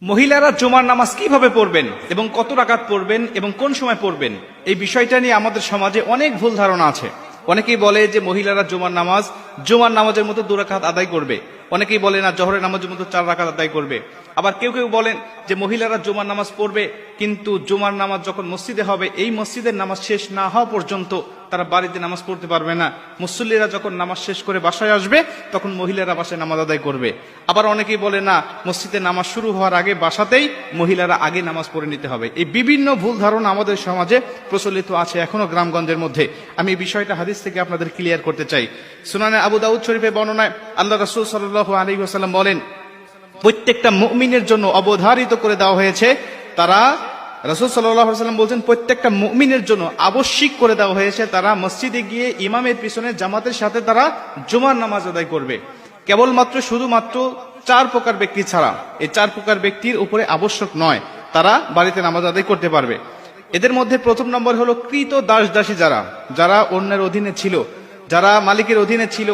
মহিলারা জুমার নামাজ কিভাবে পড়বেন এবং কত রাকাত পড়বেন এবং কোন সময় পড়বেন, এই বিষয়টা নিয়ে আমাদের সমাজে অনেক ভুল ধারণা আছে। অনেকেই বলে যে মহিলারা জুমার নামাজের মতো 2 রাকাত আদায় করবে। অনেকেই বলে না, জোহরের নামাজের মতো 4 রাকাত আদায় করবে। আবার কেউ কেউ বলেন যে মহিলারা জুমার নামাজ পড়বে, কিন্তু জুমার নামাজ যখন মসজিদে হবে, এই মসজিদের নামাজ শেষ না হওয়া পর্যন্ত তারা বাড়িতে নামাজ পড়তে পারবে না। মুসল্লিরা যখন নামাজ শেষ করে বাসায় আসবে, তখন মহিলারা বাসায় নামাজ আদায় করবে। আবার অনেকেই বলে না, মসজিদে নামাজ শুরু হওয়ার আগে বাসাতেই মহিলারা আগে নামাজ পড়ে নিতে হবে। এই বিভিন্ন ভুল ধারণা আমাদের সমাজে প্রচলিত আছে এখনো গ্রামগঞ্জের মধ্যে। আমি এই বিষয়টা হাদিস থেকে আপনাদের ক্লিয়ার করতে চাই। সুনানে আবু দাউদ শরীফে বর্ণনায় আল্লাহ রাসূল সাল্লাল্লাহু আলাইহি ওয়াসাল্লাম বলেন, প্রত্যেকটা মুমিনের জন্য অবধারিত করে দেওয়া হয়েছে, তারা রাসূল সাল্লাল্লাহু আলাইহি ওয়াসাল্লাম বলছেন প্রত্যেকটা মুমিনের জন্য আবশ্যিক করে দেওয়া হয়েছে তারা মসজিদে গিয়ে ইমামের পিছনে জামাতের সাথে তারা জুমার নামাজ আদায় করবে। কেবলমাত্র শুধুমাত্র 4 প্রকার ব্যক্তি ছাড়া, এই 4 প্রকার ব্যক্তির উপরে আবশ্যক নয়, তারা বাড়িতে নামাজ আদায় করতে পারবে। এদের মধ্যে প্রথম নম্বর হলো কৃত দাস দাসী, যারা অন্যের অধীনে ছিল, যারা মালিকের অধীনে ছিল।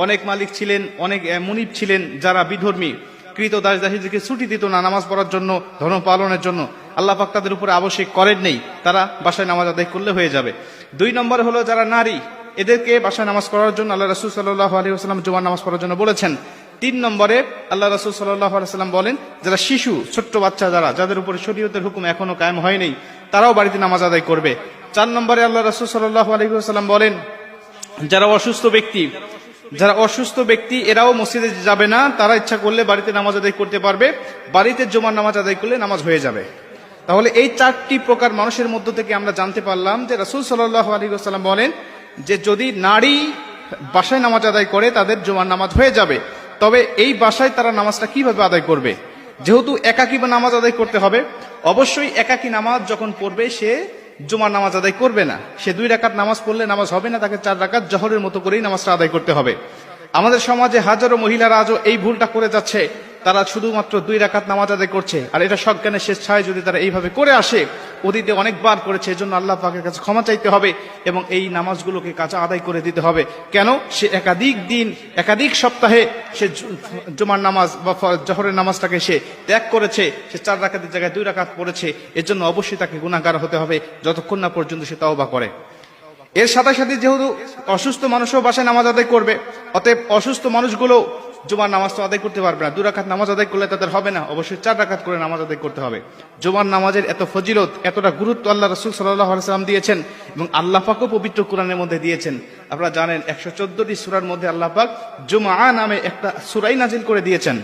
অনেক মালিক ছিলেন, অনেক মুনিব ছিলেন যারা বিধর্মী। কৃত দাস দাসীদেরকে ছুটি দিত না নামাজ পড়ার জন্য, ধর্ম পালনের জন্য। আল্লাহ পাক তাদের উপরে আবশ্যক করেন নেই, তারা বাসায় নামাজ আদায় করলে হয়ে যাবে। 2 নম্বর হলো যারা নারী, এদেরকে বাসায় নামাজ পড়ার জন্য আল্লাহ রাসূল সাল্লাল্লাহু আলাইহি ওয়াসাল্লাম জুমার নামাজ পড়ার জন্য বলেছেন। 3 নম্বরে আল্লাহ রাসূল সাল্লাল্লাহু আলাইহি ওয়াসাল্লাম বলেন, যারা শিশু, ছোট্ট বাচ্চা, যাদের উপরে শরীয়তের হুকুম এখনো কায়েম হয়নি, তারাও বাড়িতে নামাজ আদায় করবে। 4 নম্বরে আল্লাহ রাসূল সাল্লাল্লাহু আলাইহি ওয়াসাল্লাম বলেন, যারা অসুস্থ ব্যক্তি এরাও মসজিদে যাবে না, তারা ইচ্ছা করলে বাড়িতে নামাজ আদায় করতে পারবে। বাড়িতে জুমার নামাজ আদায় করলে নামাজ হয়ে যাবে। তাহলে এই 4টি প্রকার মানুষের মধ্য থেকে আমরা জানতে পারলাম যে রাসূল সাল্লাল্লাহু আলাইহি ওয়াসাল্লাম বলেন যে যদি নারী বাসায় নামাজ আদায় করে তাদের জুমার নামাজ হয়ে যাবে। তবে এই বাসায় তারা নামাজটা কিভাবে আদায় করবে? যেহেতু একাকী নামাজ আদায় করতে হবে, অবশ্যই একাকী নামাজ যখন পড়বে সে জুমার নামাজ আদায় করবে না। সে 2 রাকাত নামাজ পড়লে নামাজ হবে না, তাকে 4 রাকাত জোহরের মতো করেই নামাজটা আদায় করতে হবে। আমাদের সমাজে হাজারো মহিলারা আজও এই ভুলটা করে যাচ্ছে, তারা শুধুমাত্র 2 রাকাত নামাজ আদায় করছে। আর এটা সজ্ঞানের শেষ ছায় যদি তারা এইভাবে করে আসে, অতীতে অনেকবার করেছে, এজন্য আল্লাহ পাকের কাছে ক্ষমা চাইতে হবে এবং এই নামাজগুলোকে কাজা আদায় করে দিতে হবে। কেন? সে একাধিক দিন, একাধিক সপ্তাহে সে জুমার নামাজ বা জোহরের নামাজটাকে সে ত্যাগ করেছে, সে 4 রাকাতের জায়গায় 2 রাকাত পড়েছে। এর জন্য অবশ্যই তাকে গুনাহগার হতে হবে যতক্ষণ না পর্যন্ত সে তওবা করে। এর সাথে সাথে যেহেতু অসুস্থ মানুষও বাসায় নামাজ আদায় করবে, অতএব অসুস্থ মানুষগুলো জুমার নামাজ তো আদায় করতে পারবে না। 2 রাকাত নামাজ আদায় করলে তাদের হবে না, অবশ্যই 4 রাকাত করে নামাজ আদায় করতে হবে। জুমার নামাজের এত ফজিলত, এতটা গুরুত্ব আল্লাহ রাসূল সাল্লাল্লাহু আলাইহি ওয়াসাল্লাম দিয়েছেন এবং আল্লাহ পাকও পবিত্র কোরআনের মধ্যে দিয়েছেন। আপনারা জানেন 114টি সূরার মধ্যে আল্লাহ পাক জুমআ নামে একটা সূরাই নাজিল করে দিয়েছেন।